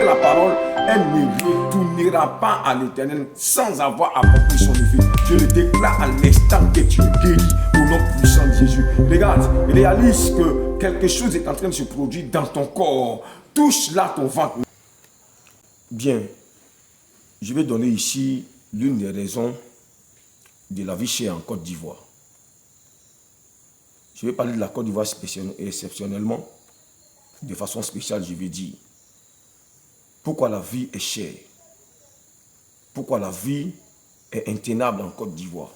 la parole, elle ne retournera pas à l'Éternel sans avoir accompli son effet. Je le déclare à l'instant que tu es guéri au nom puissant de Jésus. Regarde, réalise que quelque chose est en train de se produire dans ton corps. Touche là ton ventre. Bien, je vais donner ici l'une des raisons de la vie chère en Côte d'Ivoire. Je vais parler de la Côte d'Ivoire exceptionnellement. De façon spéciale, je vais dire pourquoi la vie est chère. Pourquoi la vie est intenable en Côte d'Ivoire.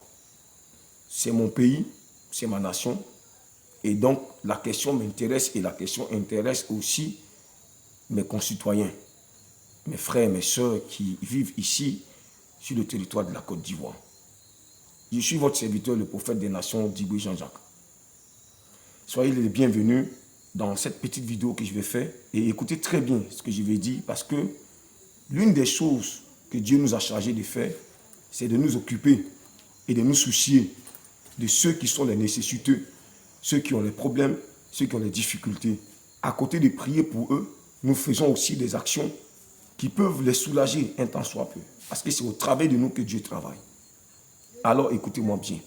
C'est mon pays, c'est ma nation. Et donc, la question m'intéresse et la question intéresse aussi mes concitoyens, mes frères et mes soeurs qui vivent ici sur le territoire de la Côte d'Ivoire. Je suis votre serviteur, le prophète des nations, Diboué Jean-Jacques. Soyez les bienvenus dans cette petite vidéo que je vais faire et écoutez très bien ce que je vais dire parce que l'une des choses que Dieu nous a chargé de faire, c'est de nous occuper et de nous soucier de ceux qui sont les nécessiteux, ceux qui ont les problèmes, ceux qui ont les difficultés. À côté de prier pour eux, nous faisons aussi des actions qui peuvent les soulager un temps soit peu. Parce que c'est au travers de nous que Dieu travaille. Alors écoutez-moi bien.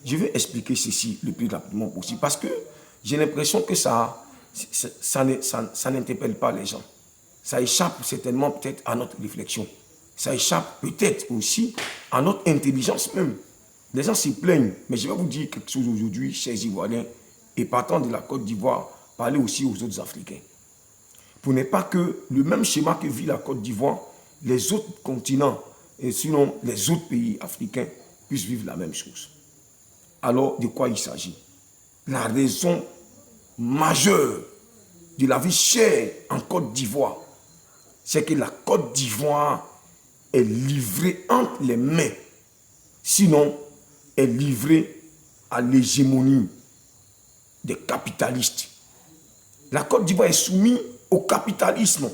Je vais expliquer ceci le plus rapidement possible parce que j'ai l'impression que ça n'interpelle pas les gens. Ça échappe certainement peut-être à notre réflexion. Ça échappe peut-être aussi à notre intelligence même. Les gens s'y plaignent, mais je vais vous dire quelque chose aujourd'hui, chers Ivoiriens, et partant de la Côte d'Ivoire, parler aussi aux autres Africains. Pour ne pas que le même schéma que vit la Côte d'Ivoire, les autres continents, et sinon les autres pays africains, puissent vivre la même chose. Alors, de quoi il s'agit? La raison majeure de la vie chère en Côte d'Ivoire, c'est que la Côte d'Ivoire est livrée entre les mains, sinon est livrée à l'hégémonie des capitalistes. La Côte d'Ivoire est soumise au capitalisme.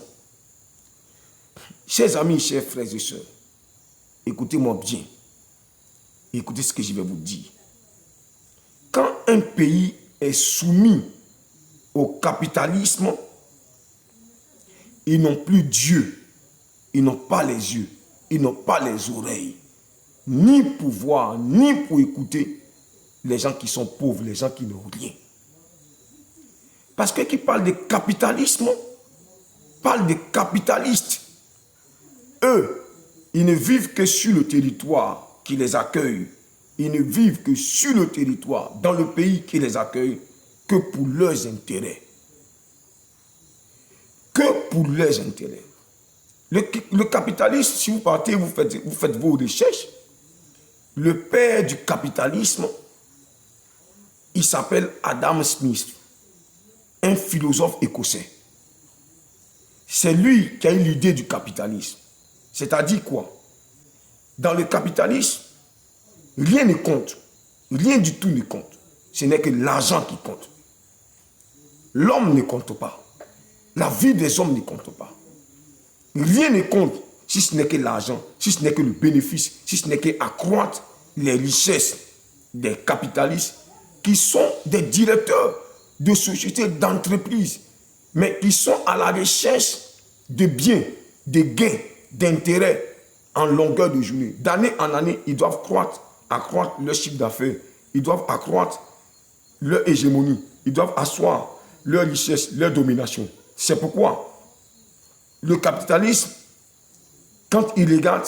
Chers amis, chers frères et sœurs, écoutez-moi bien. Écoutez ce que je vais vous dire. Quand un pays est soumis au capitalisme, ils n'ont plus Dieu, ils n'ont pas les yeux, ils n'ont pas les oreilles, ni pour voir, ni pour écouter les gens qui sont pauvres, les gens qui n'ont rien. Parce que qui parle de capitalisme, parle de capitalistes. Eux, ils ne vivent que sur le territoire qui les accueille. Ils ne vivent que sur le territoire, dans le pays qui les accueille, que pour leurs intérêts. Que pour leurs intérêts. Le capitalisme, si vous partez, vous faites vos recherches. Le père du capitalisme, il s'appelle Adam Smith, un philosophe écossais. C'est lui qui a eu l'idée du capitalisme. C'est-à-dire quoi? Dans le capitalisme, rien ne compte. Rien du tout ne compte. Ce n'est que l'argent qui compte. L'homme ne compte pas. La vie des hommes ne compte pas. Rien ne compte si ce n'est que l'argent, si ce n'est que le bénéfice, si ce n'est qu'accroître les richesses des capitalistes qui sont des directeurs de sociétés, d'entreprises, mais qui sont à la recherche de biens, de gains, d'intérêts en longueur de journée. D'année en année, ils doivent accroître leur chiffre d'affaires, ils doivent accroître leur hégémonie, ils doivent asseoir leur richesse, leur domination. C'est pourquoi le capitalisme, quand il regarde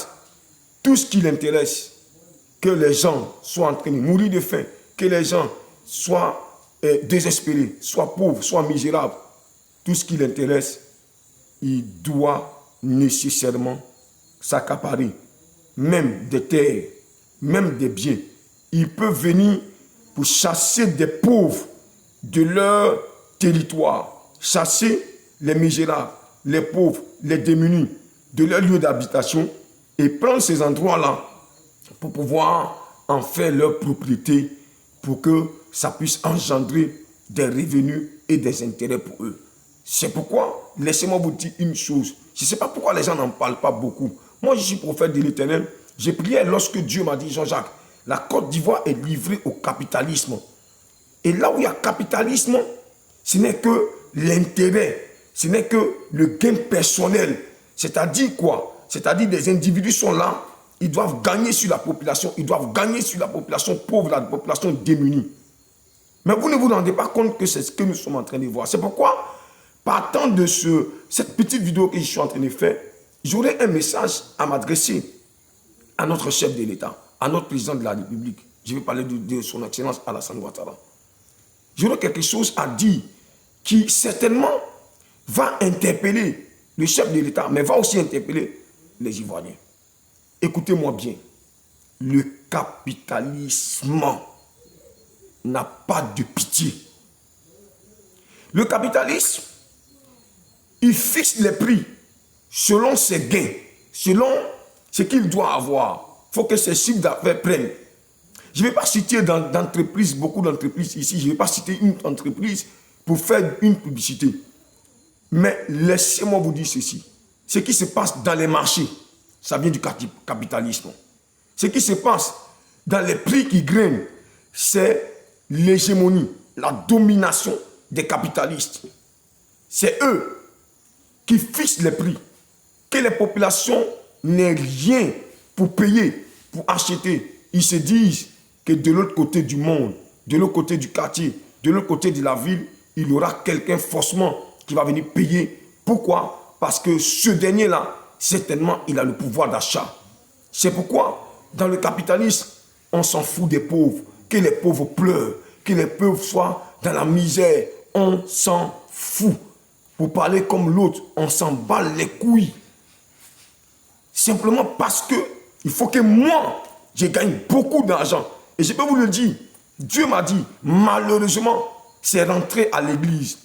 tout ce qui l'intéresse, que les gens soient en train de mourir de faim, que les gens soient désespérés, soient pauvres, soient misérables, tout ce qui l'intéresse, il doit nécessairement s'accaparer, même des terres, même des biens. Il peut venir pour chasser des pauvres de leur territoire, chasser les misérables, les pauvres, les démunis de leur lieu d'habitation et prendre ces endroits-là pour pouvoir en faire leur propriété pour que ça puisse engendrer des revenus et des intérêts pour eux. C'est pourquoi, laissez-moi vous dire une chose. Je ne sais pas pourquoi les gens n'en parlent pas beaucoup. Moi, je suis prophète de l'Éternel. J'ai prié lorsque Dieu m'a dit, Jean-Jacques, la Côte d'Ivoire est livrée au capitalisme. Et là où il y a capitalisme, ce n'est que l'intérêt. ce n'est que le gain personnel. C'est-à-dire quoi? C'est-à-dire des individus sont là, ils doivent gagner sur la population, ils doivent gagner sur la population pauvre, la population démunie. Mais vous ne vous rendez pas compte que c'est ce que nous sommes en train de voir. C'est pourquoi, partant de cette petite vidéo que je suis en train de faire, j'aurai un message à m'adresser à notre chef de l'État, à notre président de la République. Je vais parler de son Excellence Alassane Ouattara. J'aurai quelque chose à dire qui certainement va interpeller le chef de l'État, mais va aussi interpeller les Ivoiriens. Écoutez-moi bien. Le capitalisme n'a pas de pitié. Le capitalisme, il fixe les prix selon ses gains, selon ce qu'il doit avoir. Il faut que ses chiffres d'affaires prennent. Je ne vais pas citer d'entreprises, beaucoup d'entreprises ici, je ne vais pas citer une entreprise pour faire une publicité. Mais laissez-moi vous dire ceci. Ce qui se passe dans les marchés, ça vient du capitalisme. Ce qui se passe dans les prix qui grimpent, c'est l'hégémonie, la domination des capitalistes. C'est eux qui fixent les prix. Que les populations n'aient rien pour payer, pour acheter. Ils se disent que de l'autre côté du monde, de l'autre côté du quartier, de l'autre côté de la ville, il y aura quelqu'un forcément qui va venir payer. Pourquoi? Parce que ce dernier-là, certainement, il a le pouvoir d'achat. C'est pourquoi, dans le capitalisme, on s'en fout des pauvres. Que les pauvres pleurent, que les pauvres soient dans la misère. On s'en fout. Pour parler comme l'autre, on s'en bat les couilles. Simplement parce que il faut que moi, je gagne beaucoup d'argent. Et je peux vous le dire, Dieu m'a dit, malheureusement, c'est rentré à l'église.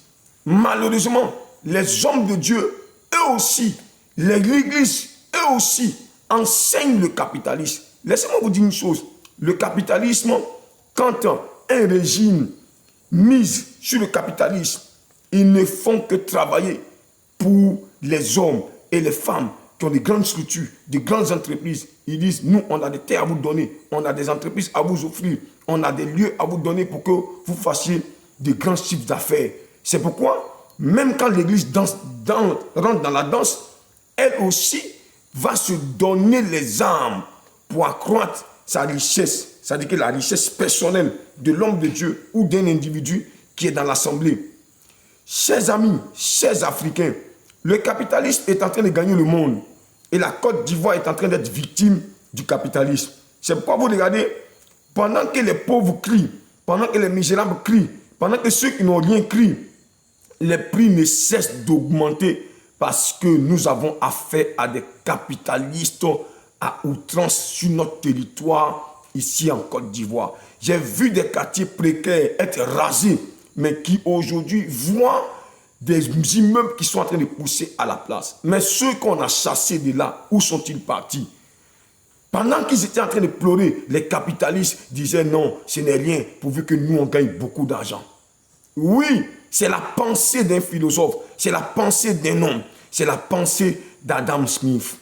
Malheureusement, les hommes de Dieu, eux aussi, l'église, eux aussi, enseignent le capitalisme. Laissez-moi vous dire une chose. Le capitalisme, quand un régime mise sur le capitalisme, ils ne font que travailler pour les hommes et les femmes qui ont des grandes structures, des grandes entreprises. Ils disent, nous, on a des terres à vous donner, on a des entreprises à vous offrir, on a des lieux à vous donner pour que vous fassiez de grands chiffres d'affaires. C'est pourquoi, même quand l'église rentre dans la danse, elle aussi va se donner les armes pour accroître sa richesse. C'est-à-dire que la richesse personnelle de l'homme de Dieu ou d'un individu qui est dans l'assemblée. Chers amis, chers Africains, le capitalisme est en train de gagner le monde. Et la Côte d'Ivoire est en train d'être victime du capitalisme. C'est pourquoi vous regardez, pendant que les pauvres crient, pendant que les misérables crient, pendant que ceux qui n'ont rien crient, les prix ne cessent d'augmenter parce que nous avons affaire à des capitalistes à outrance sur notre territoire ici en Côte d'Ivoire. J'ai vu des quartiers précaires être rasés, mais qui aujourd'hui voient des immeubles qui sont en train de pousser à la place. Mais ceux qu'on a chassés de là, où sont-ils partis? Pendant qu'ils étaient en train de pleurer, les capitalistes disaient non, ce n'est rien, pourvu que nous on gagne beaucoup d'argent. Oui, c'est la pensée d'un philosophe, c'est la pensée d'un homme, c'est la pensée d'Adam Smith.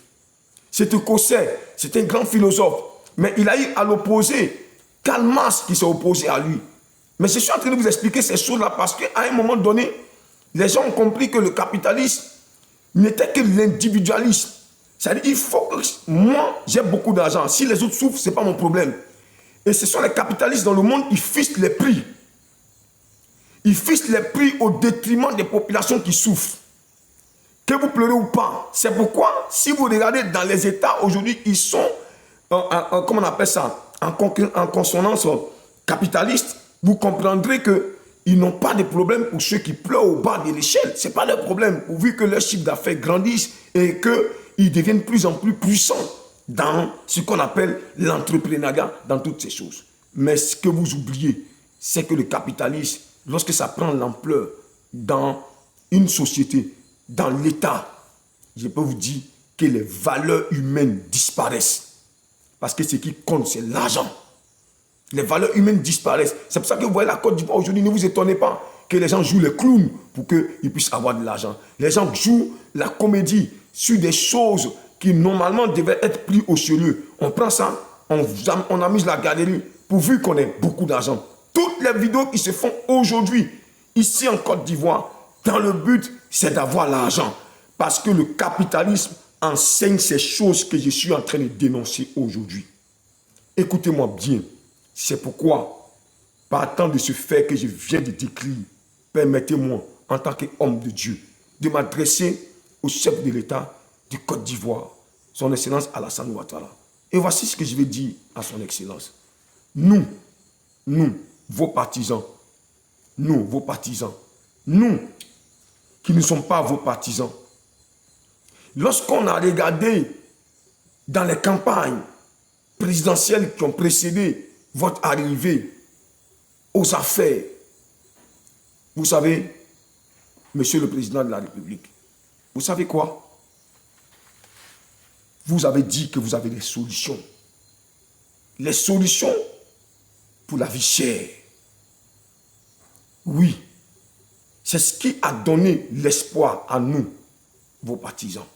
C'est Écossais, c'est un grand philosophe, mais il a eu à l'opposé Karl Marx qui s'est opposé à lui. Mais je suis en train de vous expliquer ces choses-là parce qu'à un moment donné, les gens ont compris que le capitalisme n'était que l'individualisme. C'est-à-dire qu'il faut que moi, j'ai beaucoup d'argent. Si les autres souffrent, ce n'est pas mon problème. Et ce sont les capitalistes dans le monde, ils fixent les prix. Ils fixent les prix au détriment des populations qui souffrent. Que vous pleurez ou pas. C'est pourquoi, si vous regardez dans les États aujourd'hui, ils sont, comment on appelle ça, en consonance capitaliste, vous comprendrez qu'ils n'ont pas de problème pour ceux qui pleurent au bas de l'échelle. Ce n'est pas leur problème, pourvu que leur chiffre d'affaires grandisse et qu'ils deviennent de plus en plus puissants dans ce qu'on appelle l'entrepreneuriat, dans toutes ces choses. Mais ce que vous oubliez, c'est que le capitalisme, lorsque ça prend l'ampleur dans une société, dans l'État, je peux vous dire que les valeurs humaines disparaissent. Parce que ce qui compte, c'est l'argent. Les valeurs humaines disparaissent. C'est pour ça que vous voyez la Côte d'Ivoire aujourd'hui, ne vous étonnez pas que les gens jouent les clowns pour qu'ils puissent avoir de l'argent. Les gens jouent la comédie sur des choses qui normalement devaient être plus au sérieux. On prend ça, on amuse la galerie pourvu qu'on ait beaucoup d'argent. Toutes les vidéos qui se font aujourd'hui, ici en Côte d'Ivoire, dans le but c'est d'avoir l'argent. Parce que le capitalisme enseigne ces choses que je suis en train de dénoncer aujourd'hui. Écoutez-moi bien. C'est pourquoi, partant de ce fait que je viens de décrire, permettez-moi, en tant qu'homme de Dieu, de m'adresser au chef de l'État du Côte d'Ivoire, son Excellence Alassane Ouattara. Et voici ce que je vais dire à son Excellence. Nous, vos partisans, nous qui ne sommes pas vos partisans, lorsqu'on a regardé dans les campagnes présidentielles qui ont précédé votre arrivée aux affaires, vous savez, Monsieur le Président de la République, vous savez quoi? Vous avez dit que vous avez des solutions. Les solutions pour la vie chère. Oui, c'est ce qui a donné l'espoir à nous, vos partisans.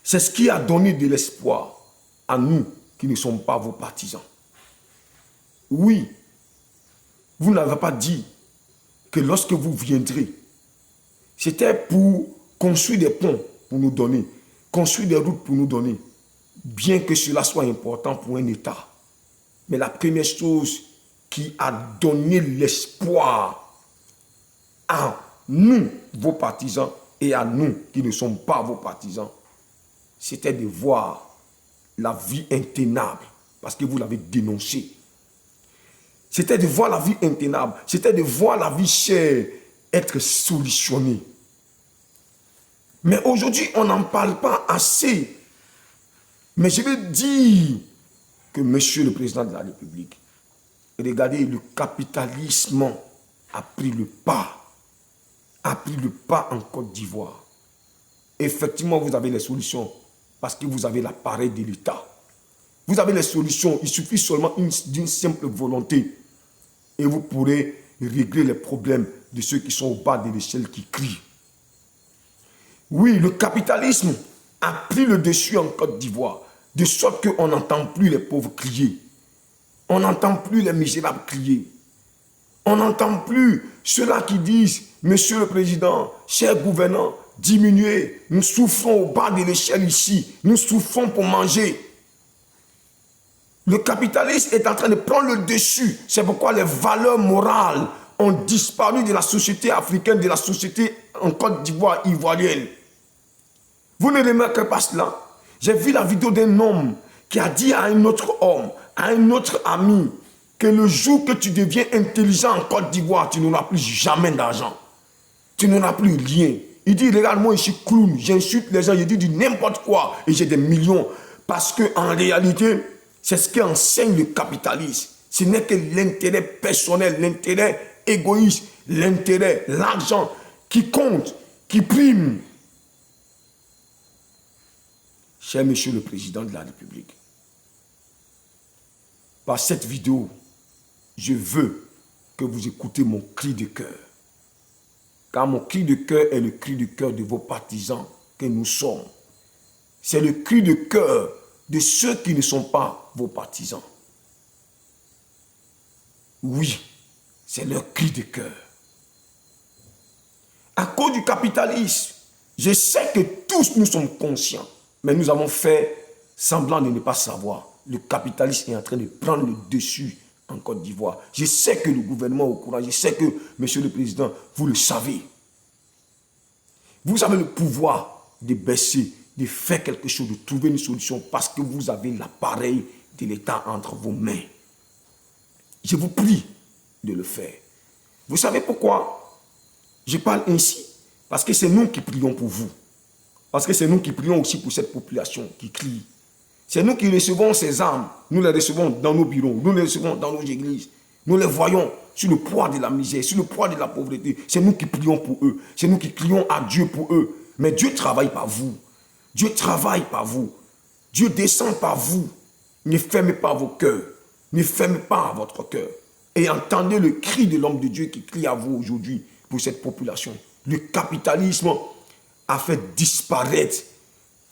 C'est ce qui a donné de l'espoir à nous qui ne sommes pas vos partisans. Oui, vous n'avez pas dit que lorsque vous viendrez, c'était pour construire des ponts pour nous donner, construire des routes pour nous donner, bien que cela soit important pour un État. Mais la première chose qui a donné l'espoir à nous, vos partisans, et à nous qui ne sommes pas vos partisans, c'était de voir la vie intenable, parce que vous l'avez dénoncé. C'était de voir la vie intenable, c'était de voir la vie chère être solutionnée. Mais aujourd'hui, on n'en parle pas assez. Mais je veux dire que Monsieur le Président de la République, regardez, le capitalisme a pris le pas en Côte d'Ivoire. Effectivement, vous avez les solutions parce que vous avez l'appareil de l'État. Vous avez les solutions, il suffit seulement d'une simple volonté et vous pourrez régler les problèmes de ceux qui sont au bas de l'échelle qui crient. Oui, le capitalisme a pris le dessus en Côte d'Ivoire, de sorte qu'on n'entend plus les pauvres crier. On n'entend plus les misérables crier. On n'entend plus ceux-là qui disent, Monsieur le Président, cher gouvernant, diminuez, nous souffrons au bas de l'échelle ici, nous souffrons pour manger. Le capitalisme est en train de prendre le dessus. C'est pourquoi les valeurs morales ont disparu de la société africaine, de la société en Côte d'Ivoire ivoirienne. Vous ne remarquez pas cela? J'ai vu la vidéo d'un homme qui a dit à un autre homme, à un autre ami, que le jour que tu deviens intelligent en Côte d'Ivoire, tu n'auras plus jamais d'argent. Tu n'auras plus rien. Il dit, regarde, moi je suis clown, j'insulte les gens, je dis du n'importe quoi et j'ai des millions. Parce qu'en réalité, c'est ce qu'enseigne le capitalisme. Ce n'est que l'intérêt personnel, l'intérêt égoïste, l'intérêt, l'argent qui compte, qui prime. Cher Monsieur le Président de la République, par cette vidéo, je veux que vous écoutez mon cri de cœur. Car mon cri de cœur est le cri de cœur de vos partisans que nous sommes. C'est le cri de cœur de ceux qui ne sont pas vos partisans. Oui, c'est leur cri de cœur. À cause du capitalisme, je sais que tous nous sommes conscients, mais nous avons fait semblant de ne pas savoir. Le capitalisme est en train de prendre le dessus en Côte d'Ivoire. Je sais que le gouvernement est au courant, je sais que, Monsieur le Président, vous le savez. Vous avez le pouvoir de baisser, de faire quelque chose, de trouver une solution parce que vous avez l'appareil de l'État entre vos mains. Je vous prie de le faire. Vous savez pourquoi je parle ainsi? Parce que c'est nous qui prions pour vous. Parce que c'est nous qui prions aussi pour cette population qui crie. C'est nous qui recevons ces armes. Nous les recevons dans nos bureaux, nous les recevons dans nos églises. Nous les voyons sur le poids de la misère, sur le poids de la pauvreté. C'est nous qui prions pour eux. C'est nous qui crions à Dieu pour eux. Mais Dieu travaille par vous. Dieu travaille par vous. Dieu descend par vous. Ne fermez pas vos cœurs. Ne fermez pas votre cœur. Et entendez le cri de l'homme de Dieu qui crie à vous aujourd'hui pour cette population. Le capitalisme a fait disparaître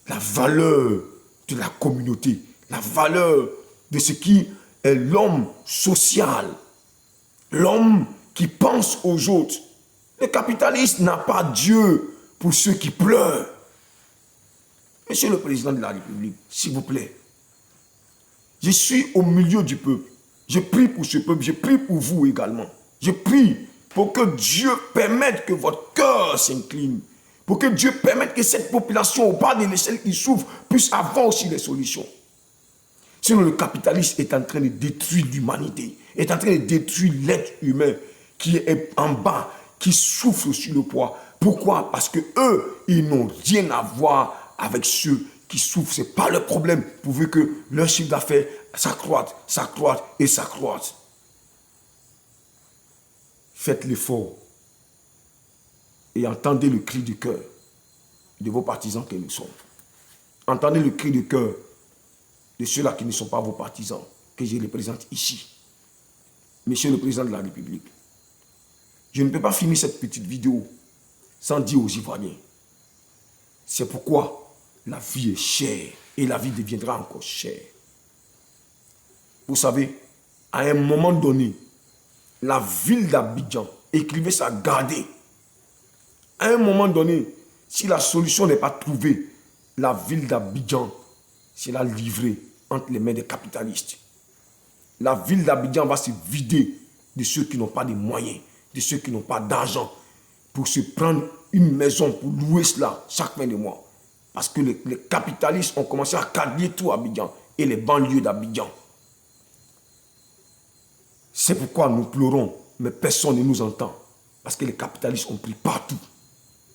la valeur de la communauté, la valeur de ce qui est l'homme social, l'homme qui pense aux autres. Le capitaliste n'a pas Dieu pour ceux qui pleurent. Monsieur le Président de la République, s'il vous plaît, je suis au milieu du peuple. Je prie pour ce peuple, je prie pour vous également. Je prie pour que Dieu permette que votre cœur s'incline. Pour que Dieu permette que cette population, au bas de l'échelle qui souffre, puisse avoir aussi des solutions. Sinon, le capitalisme est en train de détruire l'humanité, est en train de détruire l'être humain qui est en bas, qui souffre sur le poids. Pourquoi? Parce que eux, ils n'ont rien à voir avec ceux qui souffrent. Ce n'est pas le problème, pourvu que leur chiffre d'affaires s'accroît, s'accroît et s'accroît. Faites l'effort et entendez le cri du cœur de vos partisans que nous sommes. Entendez le cri du cœur de ceux-là qui ne sont pas vos partisans, que je les présente ici. Monsieur le Président de la République, je ne peux pas finir cette petite vidéo sans dire aux Ivoiriens. C'est pourquoi la vie est chère et la vie deviendra encore chère. Vous savez, à un moment donné, la ville d'Abidjan, écrivez ça, gardez. À un moment donné, si la solution n'est pas trouvée, la ville d'Abidjan sera livrée entre les mains des capitalistes. La ville d'Abidjan va se vider de ceux qui n'ont pas de moyens, de ceux qui n'ont pas d'argent pour se prendre une maison pour louer cela chaque fin de mois. Parce que les capitalistes ont commencé à cadrer tout Abidjan et les banlieues d'Abidjan. C'est pourquoi nous pleurons, mais personne ne nous entend. Parce que les capitalistes ont pris partout.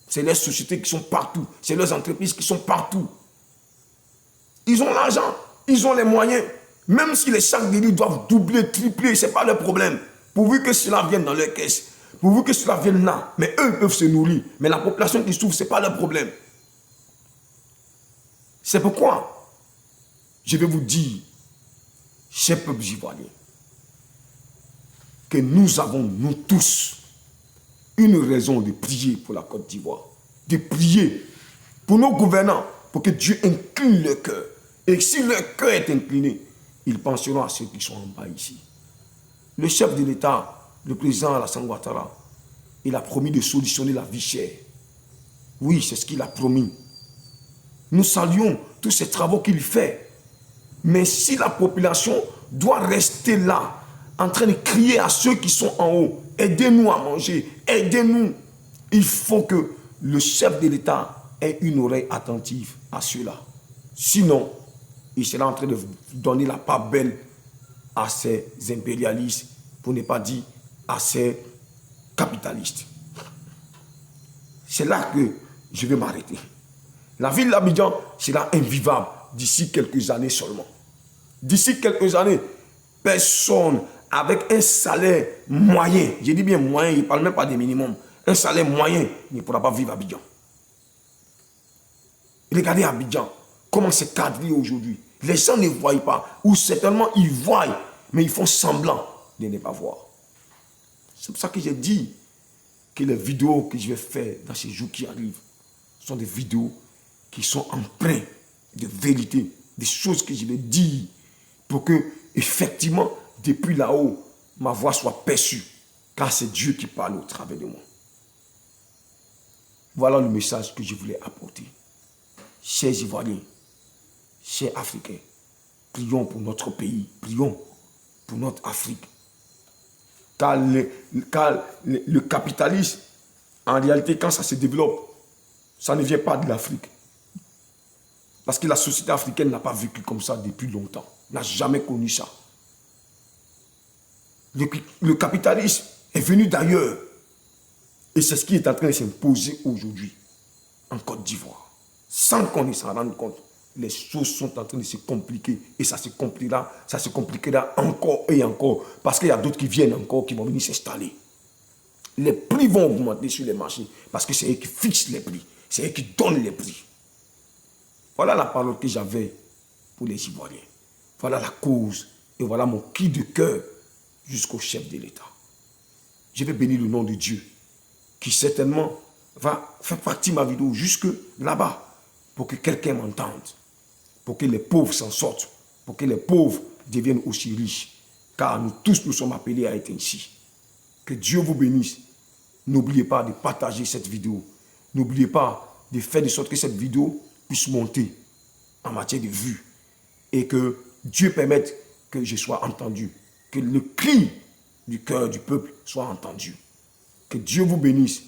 C'est les sociétés qui sont partout. C'est les entreprises qui sont partout. Ils ont l'argent, ils ont les moyens. Même si les sacs de riz doivent doubler, tripler, ce n'est pas le problème. Pourvu que cela vienne dans leur caisse. Pourvu que cela vienne là. Mais eux, ils peuvent se nourrir. Mais la population qui souffre, ce n'est pas le problème. C'est pourquoi je vais vous dire, chers peuples ivoiriens, que nous avons, nous tous, une raison de prier pour la Côte d'Ivoire. De prier pour nos gouvernants, pour que Dieu incline leur cœur. Et si leur cœur est incliné, ils penseront à ceux qui sont en bas ici. Le chef de l'État, le président Alassane Ouattara, il a promis de solutionner la vie chère. Oui, c'est ce qu'il a promis. Nous saluons tous ces travaux qu'il fait. Mais si la population doit rester là, en train de crier à ceux qui sont en haut, aidez-nous à manger, aidez-nous. Il faut que le chef de l'État ait une oreille attentive à ceux-là. Sinon, il sera en train de donner la part belle à ces impérialistes, pour ne pas dire à ces capitalistes. C'est là que je vais m'arrêter. La ville d'Abidjan sera invivable d'ici quelques années seulement. D'ici quelques années, personne avec un salaire moyen, je dis bien moyen, il ne parle même pas des minimums, un salaire moyen ne pourra pas vivre à Abidjan. Regardez Abidjan, comment c'est cadré aujourd'hui. Les gens ne voient pas, ou certainement ils voient, mais ils font semblant de ne pas voir. C'est pour ça que j'ai dit que les vidéos que je vais faire dans ces jours qui arrivent sont des vidéos qui sont empreintes de vérité, des choses que je vais dire pour que, effectivement, depuis là-haut, ma voix soit perçue, car c'est Dieu qui parle au travers de moi. Voilà le message que je voulais apporter. Chers Ivoiriens, chers Africains, prions pour notre pays, prions pour notre Afrique. Car le capitalisme, en réalité, quand ça se développe, ça ne vient pas de l'Afrique. Parce que la société africaine n'a pas vécu comme ça depuis longtemps, n'a jamais connu ça. Le capitalisme est venu d'ailleurs. Et c'est ce qui est en train de s'imposer aujourd'hui en Côte d'Ivoire. Sans qu'on ne s'en rende compte, les choses sont en train de se compliquer. Et ça se compliquera encore et encore. Parce qu'il y a d'autres qui viennent encore, qui vont venir s'installer. Les prix vont augmenter sur les marchés. Parce que c'est eux qui fixent les prix. C'est eux qui donnent les prix. Voilà la parole que j'avais pour les Ivoiriens. Voilà la cause. Et voilà mon cri de cœur jusqu'au chef de l'État. Je vais bénir le nom de Dieu, qui certainement va faire partie de ma vidéo jusque là-bas, pour que quelqu'un m'entende, pour que les pauvres s'en sortent, pour que les pauvres deviennent aussi riches, car nous tous nous sommes appelés à être ainsi. Que Dieu vous bénisse. N'oubliez pas de partager cette vidéo. n'oubliez pas de faire de sorte que cette vidéo puisse monter en matière de vues et que Dieu permette que je sois entendu, que le cri du cœur du peuple soit entendu. Que Dieu vous bénisse.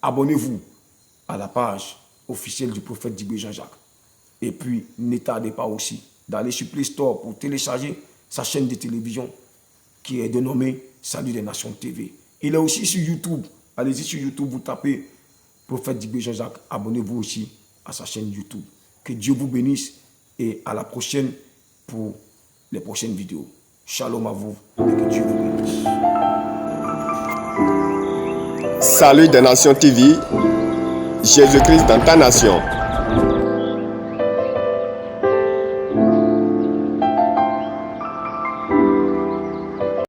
Abonnez-vous à la page officielle du prophète Dibé Jean-Jacques. Et puis, ne tardez pas aussi d'aller sur Play Store pour télécharger sa chaîne de télévision qui est dénommée Salut des Nations TV. Il est aussi sur YouTube. Allez-y sur YouTube, vous tapez prophète Dibé Jean-Jacques. Abonnez-vous aussi à sa chaîne YouTube. Que Dieu vous bénisse et à la prochaine pour les prochaines vidéos. Shalom à vous et que Dieu vous bénisse. Salut des Nations TV, Jésus-Christ dans ta nation.